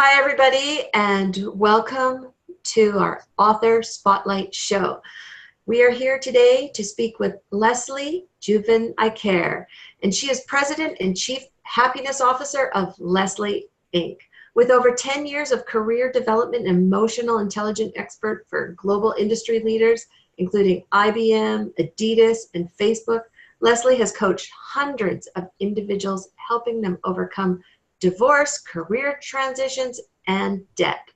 Hi, everybody, and welcome to our Author Spotlight Show. We are here today to speak with Leslie Juvin-Acker, and she is President and Chief Happiness Officer of Leslie Inc. With over 10 years of career development and emotional intelligence expert for global industry leaders, including IBM, Adidas, and Facebook, Leslie has coached hundreds of individuals, helping them overcome divorce, career transitions, and debt.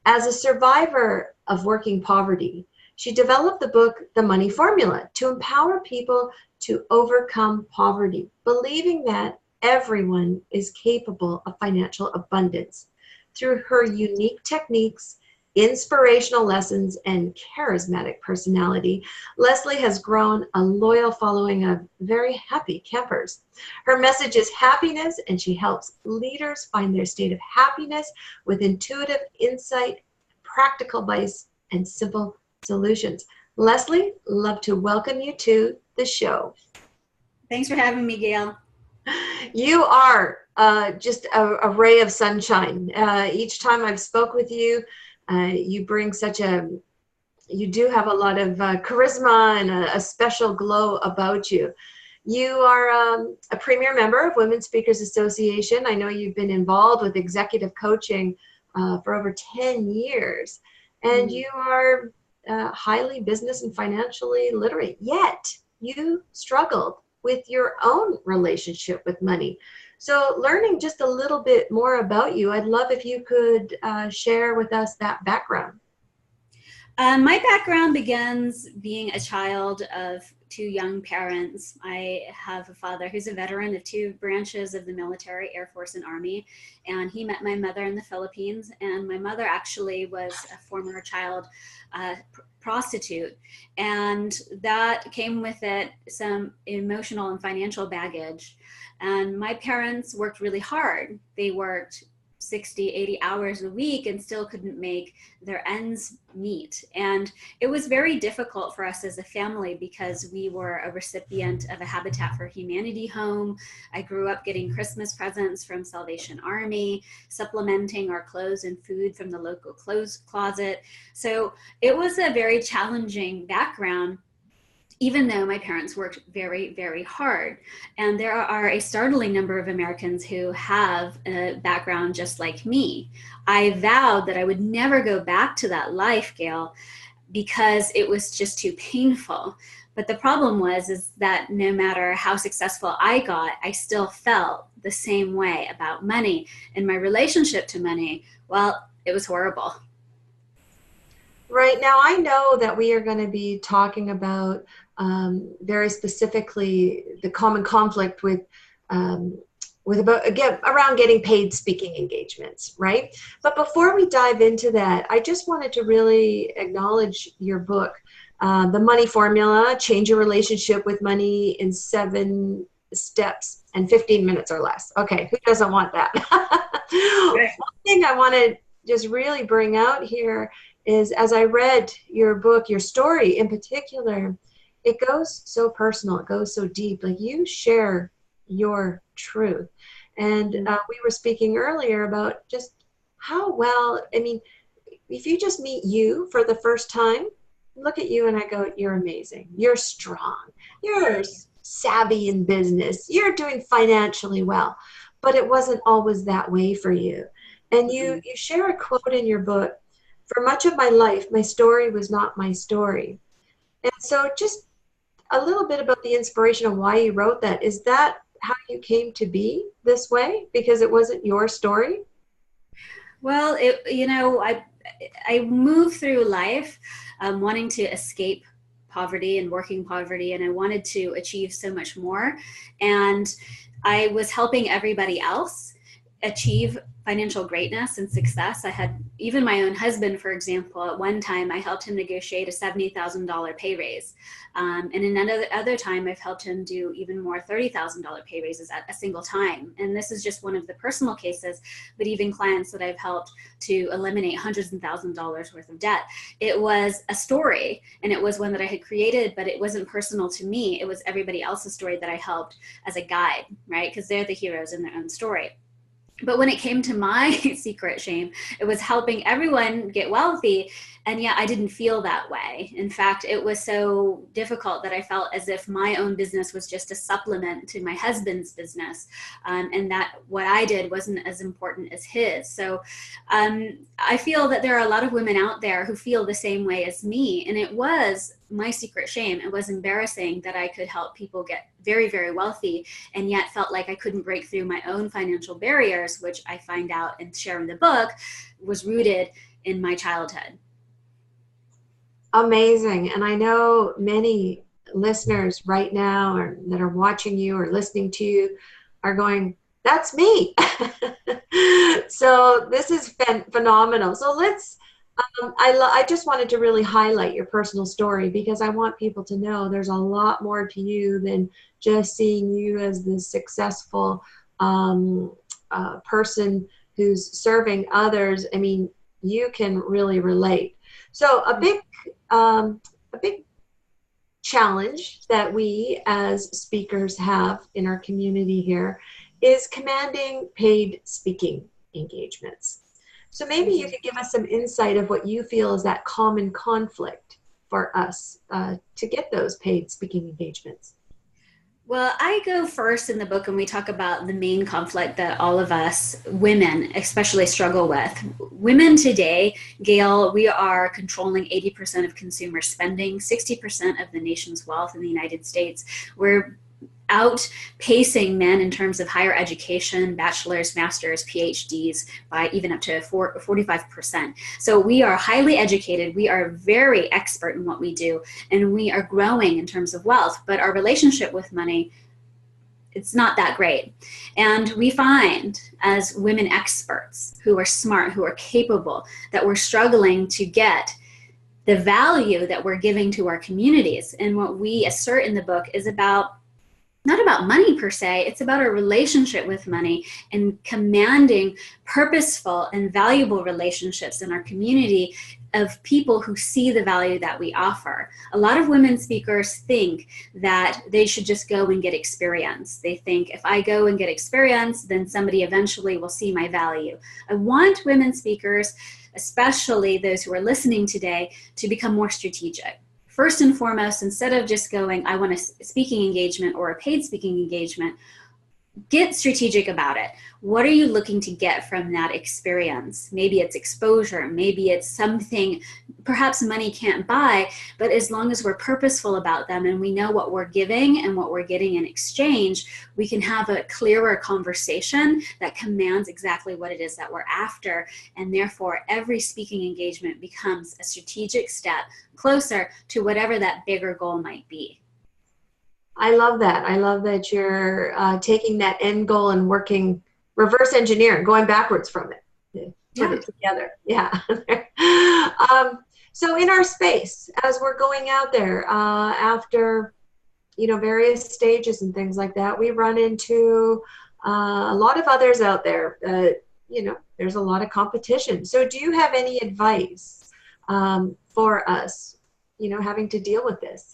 As a survivor of working poverty, she developed the book, The Money Formula, to empower people to overcome poverty, believing that everyone is capable of financial abundance. Through her unique techniques, inspirational lessons, and charismatic personality, Leslie has grown a loyal following of very happy campers. Her message is happiness, and she helps leaders find their state of happiness with intuitive insight, practical advice, and simple solutions. Leslie, love to welcome you to the show. Thanks for having me, Gail. You are just a ray of sunshine. Each time I've spoke with you, you bring you do have a lot of charisma and a special glow about you. You are a premier member of Women Speakers Association. I know you've been involved with executive coaching for over 10 years, and you are highly business and financially literate, yet you struggled with your own relationship with money. So learning just a little bit more about you, I'd love if you could share with us that background. My background begins being a child of two young parents. I have a father who's a veteran of two branches of the military, Air Force and Army, and he met my mother in the Philippines, and my mother actually was a former child prostitute, and that came with it some emotional and financial baggage. And my parents worked really hard. They worked 60, 80 hours a week and still couldn't make their ends meet. And it was very difficult for us as a family because we were a recipient of a Habitat for Humanity home. I grew up getting Christmas presents from Salvation Army, supplementing our clothes and food from the local clothes closet. So it was a very challenging background, even though my parents worked very, very hard. And there are a startling number of Americans who have a background just like me. I vowed that I would never go back to that life, Gail, because it was just too painful. But the problem is that no matter how successful I got, I still felt the same way about money. And my relationship to money, well, it was horrible. Right now, I know that we are going to be talking about very specifically the common conflict with about, again, around getting paid speaking engagements, right? But before we dive into that, I just wanted to really acknowledge your book, The Money Formula: Change Your Relationship with Money in 7 Steps and 15 Minutes or Less. Okay, who doesn't want that? Right. One thing I want to just really bring out here is, as I read your book, your story in particular, it goes so personal, it goes so deep. Like, you share your truth. And we were speaking earlier about just how well, I mean, if you just meet you for the first time, look at you and I go, you're amazing. You're strong. You're savvy in business. You're doing financially well. But it wasn't always that way for you. And you share a quote in your book: "For much of my life, my story was not my story." And so just a little bit about the inspiration of why you wrote that. Is that how you came to be this way? Because it wasn't your story? Well, I moved through life wanting to escape poverty and working poverty, and I wanted to achieve so much more. And I was helping everybody else achieve financial greatness and success. I had even my own husband, for example, at one time I helped him negotiate a $70,000 pay raise. And another other time I've helped him do even more $30,000 pay raises at a single time. And this is just one of the personal cases, but even clients that I've helped to eliminate hundreds of thousands of dollars worth of debt. It was a story, and it was one that I had created, but it wasn't personal to me. It was everybody else's story that I helped as a guide, right? Because they're the heroes in their own story. But when it came to my secret shame, it was helping everyone get wealthy. And yet I didn't feel that way. In fact, it was so difficult that I felt as if my own business was just a supplement to my husband's business. And that what I did wasn't as important as his. So I feel that there are a lot of women out there who feel the same way as me. And it was my secret shame. It was embarrassing that I could help people get very, very wealthy, and yet felt like I couldn't break through my own financial barriers, which I find out and share in the book was rooted in my childhood. Amazing. And I know many listeners right now or that are watching you or listening to you are going, that's me. So this has been phenomenal. So let's, I just wanted to really highlight your personal story because I want people to know there's a lot more to you than just seeing you as this successful person who's serving others. I mean, you can really relate. So a big challenge that we as speakers have in our community here is commanding paid speaking engagements. So maybe you could give us some insight of what you feel is that common conflict for us to get those paid speaking engagements. Well, I go first in the book and we talk about the main conflict that all of us women especially struggle with. Women today, Gail, we are controlling 80% of consumer spending, 60% of the nation's wealth in the United States. We're outpacing men in terms of higher education, bachelor's, master's, PhDs by even up to 45%. So we are highly educated. We are very expert in what we do, and we are growing in terms of wealth, but our relationship with money, it's not that great. And we find as women experts who are smart, who are capable, that we're struggling to get the value that we're giving to our communities. And what we assert in the book is not about money per se, it's about our relationship with money and commanding purposeful and valuable relationships in our community of people who see the value that we offer. A lot of women speakers think that they should just go and get experience. They think if I go and get experience, then somebody eventually will see my value. I want women speakers, especially those who are listening today, to become more strategic. First and foremost, instead of just going, I want a speaking engagement or a paid speaking engagement, get strategic about it. What are you looking to get from that experience? Maybe it's exposure, maybe it's something perhaps money can't buy, but as long as we're purposeful about them and we know what we're giving and what we're getting in exchange, we can have a clearer conversation that commands exactly what it is that we're after. And therefore, every speaking engagement becomes a strategic step closer to whatever that bigger goal might be. I love that. I love that you're taking that end goal and working reverse engineering, going backwards from it, put it together. Yeah. So in our space, as we're going out there after, various stages and things like that, we run into a lot of others out there. There's a lot of competition. So do you have any advice for us, having to deal with this?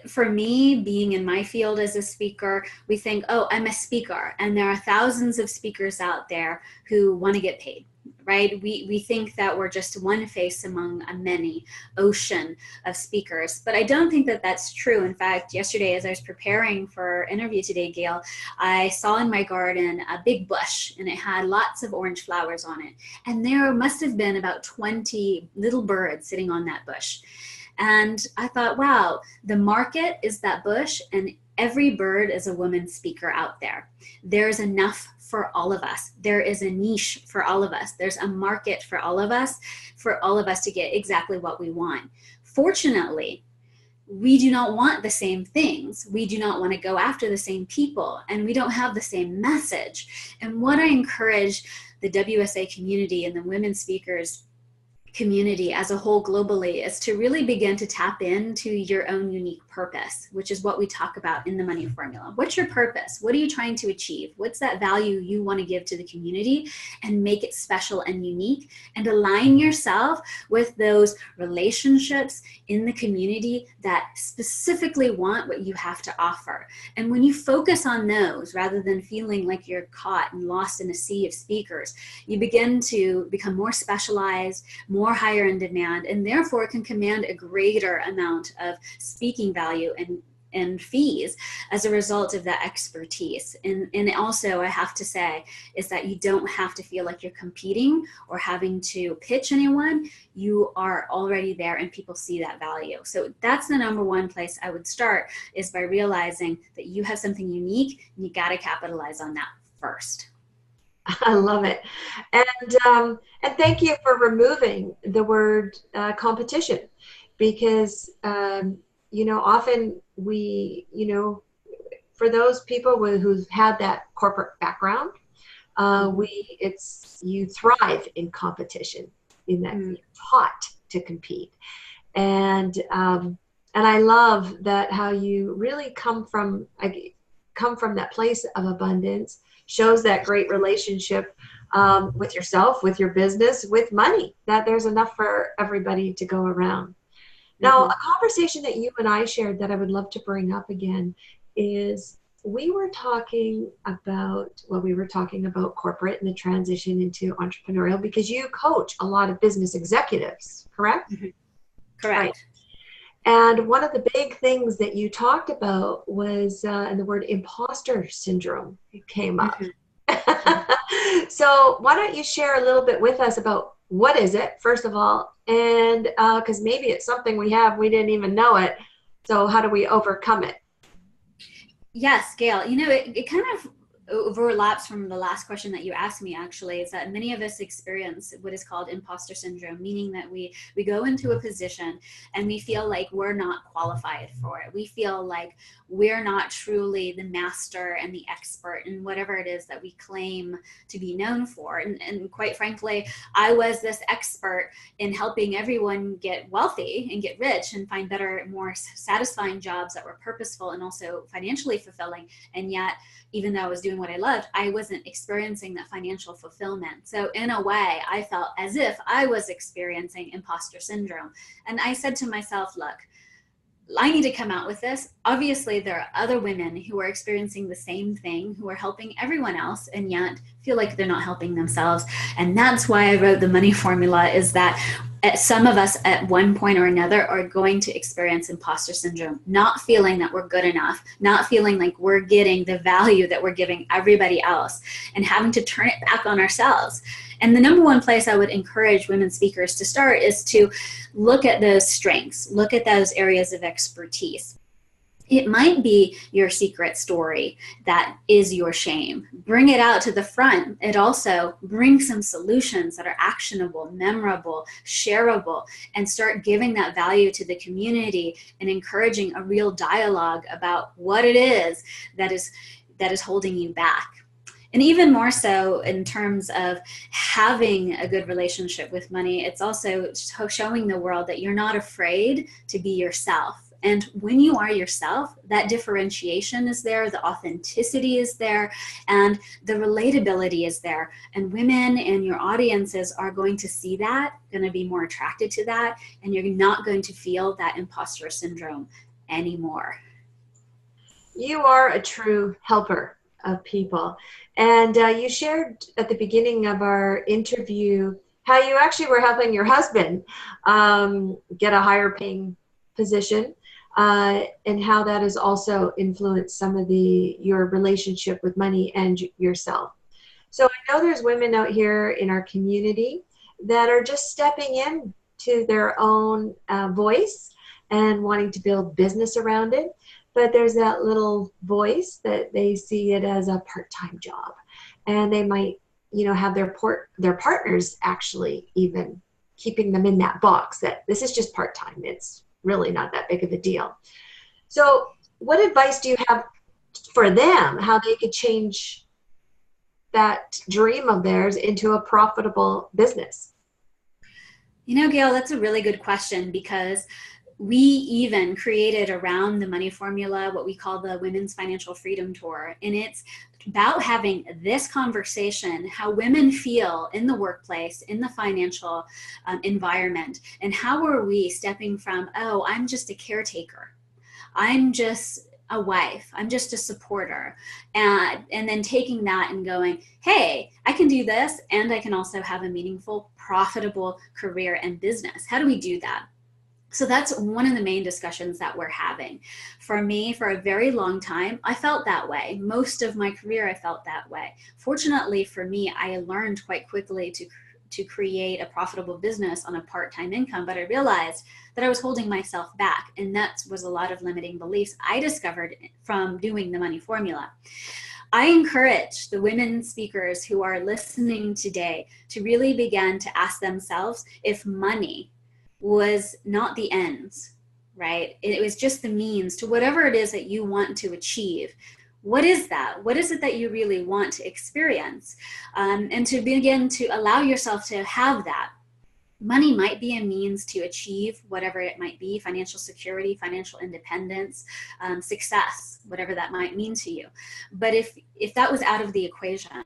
For me, being in my field as a speaker, we think, oh, I'm a speaker. And there are thousands of speakers out there who want to get paid, right? We think that we're just one face among a many ocean of speakers. But I don't think that that's true. In fact, yesterday, as I was preparing for our interview today, Gail, I saw in my garden a big bush and it had lots of orange flowers on it. And there must have been about 20 little birds sitting on that bush. And I thought, wow, the market is that bush and every bird is a woman speaker out there. There's enough for all of us. There is a niche for all of us. There's a market for all of us to get exactly what we want. Fortunately, we do not want the same things. We do not want to go after the same people, and we don't have the same message. And what I encourage the WSA community and the women speakers community as a whole globally is to really begin to tap into your own unique purpose, which is what we talk about in the money formula. What's your purpose? What are you trying to achieve? What's that value you want to give to the community, and make it special and unique, and align yourself with those relationships in the community that specifically want what you have to offer. And when you focus on those rather than feeling like you're caught and lost in a sea of speakers, you begin to become more specialized, more higher in demand, and therefore can command a greater amount of speaking value and fees as a result of that expertise. And also, I have to say, is that you don't have to feel like you're competing or having to pitch anyone. You are already there and people see that value. So that's the number one place I would start, is by realizing that you have something unique and you got to capitalize on that first. I love it. And thank you for removing the word competition, because, often we, for those people who've had that corporate background, you thrive in competition, in that you're taught to compete. And I love that, how you really come from that place of abundance, shows that great relationship with yourself, with your business, with money, that there's enough for everybody to go around. Now, a conversation that you and I shared that I would love to bring up again is, we were talking about corporate and the transition into entrepreneurial, because you coach a lot of business executives, correct? Correct. Right. And one of the big things that you talked about was, and the word imposter syndrome came up. So why don't you share a little bit with us about what is it, first of all, and because maybe it's something we didn't even know it. So how do we overcome it? Yes, Gail, it kind of overlaps from the last question that you asked me, actually. Is that many of us experience what is called imposter syndrome, meaning that we go into a position and we feel like we're not qualified for it. We feel like we're not truly the master and the expert in whatever it is that we claim to be known for. And quite frankly, I was this expert in helping everyone get wealthy and get rich and find better, more satisfying jobs that were purposeful and also financially fulfilling. And yet, even though I was doing what I loved, I wasn't experiencing that financial fulfillment. So in a way, I felt as if I was experiencing imposter syndrome. And I said to myself, look, I need to come out with this. Obviously, there are other women who are experiencing the same thing, who are helping everyone else, and yet feel like they're not helping themselves. And that's why I wrote the money formula, is that some of us at one point or another are going to experience imposter syndrome, not feeling that we're good enough, not feeling like we're getting the value that we're giving everybody else, and having to turn it back on ourselves. And the number one place I would encourage women speakers to start is to look at those strengths, look at those areas of expertise. It might be your secret story that is your shame. Bring it out to the front. It also brings some solutions that are actionable, memorable, shareable, and start giving that value to the community and encouraging a real dialogue about what it is that is holding you back. And even more so in terms of having a good relationship with money, it's also showing the world that you're not afraid to be yourself. And when you are yourself, that differentiation is there, the authenticity is there, and the relatability is there. And women and your audiences are going to see that, going to be more attracted to that, and you're not going to feel that imposter syndrome anymore. You are a true helper of people. And you shared at the beginning of our interview how you actually were helping your husband get a higher paying position, and how that has also influenced some of your relationship with money and yourself. So I know there's women out here in our community that are just stepping in to their own voice and wanting to build business around it. But there's that little voice that they see it as a part-time job, and they might, have their partners actually even keeping them in that box that this is just part-time. It's really not that big of a deal. So what advice do you have for them, how they could change that dream of theirs into a profitable business? Gail, that's a really good question because we even created around the money formula what we call the Women's Financial Freedom Tour. And it's about having this conversation, how women feel in the workplace, in the financial environment, and how are we stepping from, oh, I'm just a caretaker, I'm just a wife, I'm just a supporter, and then taking that and going, hey, I can do this, and I can also have a meaningful, profitable career and business. How do we do that? So that's one of the main discussions that we're having. For me, for a very long time, I felt that way. Most of my career, I felt that way. Fortunately for me, I learned quite quickly to create a profitable business on a part-time income, but I realized that I was holding myself back, and that was a lot of limiting beliefs I discovered from doing the money formula. I encourage the women speakers who are listening today to really begin to ask themselves if money was not the ends, right? It was just the means to whatever it is that you want to achieve. What is that? What is it that you really want to experience? And to begin to allow yourself to have that. Money might be a means to achieve whatever it might be: financial security, financial independence, success, whatever that might mean to you. But if that was out of the equation,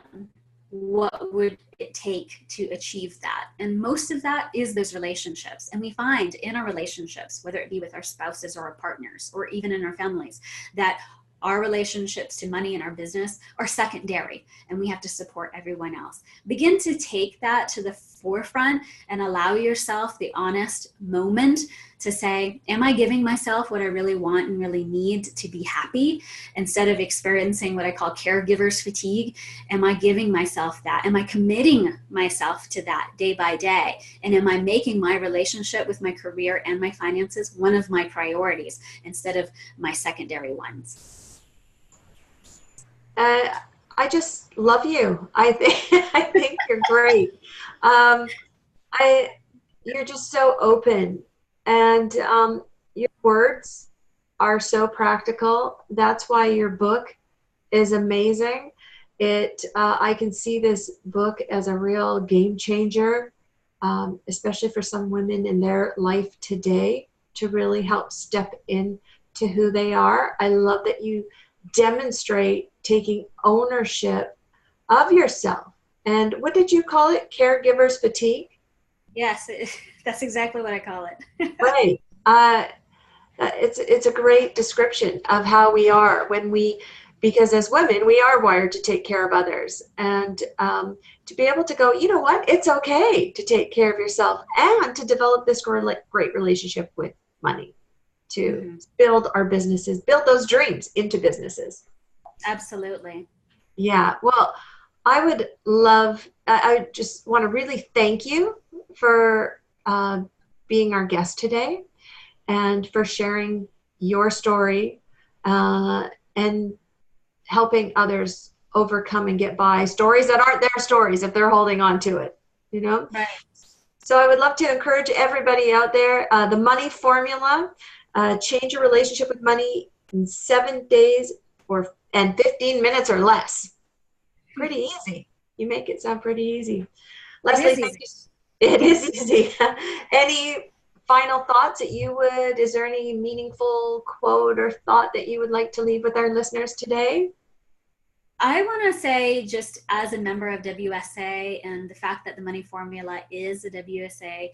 what would it take to achieve that? And most of that is those relationships. And we find in our relationships, whether it be with our spouses or our partners, or even in our families, that our relationships to money and our business are secondary, and we have to support everyone else. Begin to take that to the forefront and allow yourself the honest moment to say, am I giving myself what I really want and really need to be happy, instead of experiencing what I call caregiver's fatigue? Am I giving myself that? Am I committing myself to that day by day? And am I making my relationship with my career and my finances one of my priorities instead of my secondary ones? I just love you. I think I think you're great. Um, you're just so open, and your words are so practical. That's why your book is amazing. I can see this book as a real game changer, especially for some women in their life today, to really help step into who they are. I love that you demonstrate taking ownership of yourself. And what did you call it? Caregiver's fatigue? Yes, that's exactly what I call it. Right. It's a great description of how we are because as women, we are wired to take care of others. And to be able to go, you know what, it's okay to take care of yourself and to develop this great relationship with money, to build our businesses, build those dreams into businesses. Absolutely. Yeah. Well, I just want to really thank you for being our guest today and for sharing your story and helping others overcome and get by stories that aren't their stories if they're holding on to it, you know? Right. So I would love to encourage everybody out there, the money formula, change your relationship with money in 7 days and 15 minutes or less. Pretty easy. You make it sound pretty easy. Leslie, it is easy. Any final thoughts is there any meaningful quote or thought that you would like to leave with our listeners today? I want to say, just as a member of WSA and the fact that the money formula is a WSA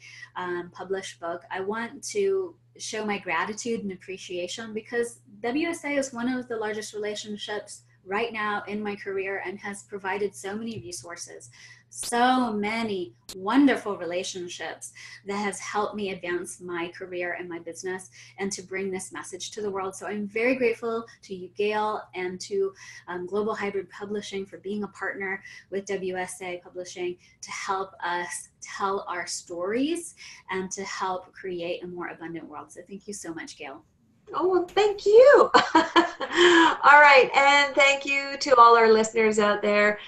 published book, I want to show my gratitude and appreciation, because WSA is one of the largest relationships right now in my career and has provided so many resources, so many wonderful relationships that has helped me advance my career and my business and to bring this message to the world. So I'm very grateful to you, Gail, and to Global Hybrid Publishing for being a partner with WSA Publishing to help us tell our stories and to help create a more abundant world. So thank you so much, Gail. Oh, well, thank you. All right. And thank you to all our listeners out there.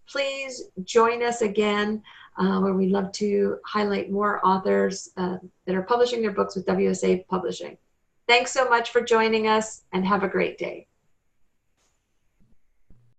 Please join us again, where we love to highlight more authors that are publishing their books with WSA Publishing. Thanks so much for joining us, and have a great day.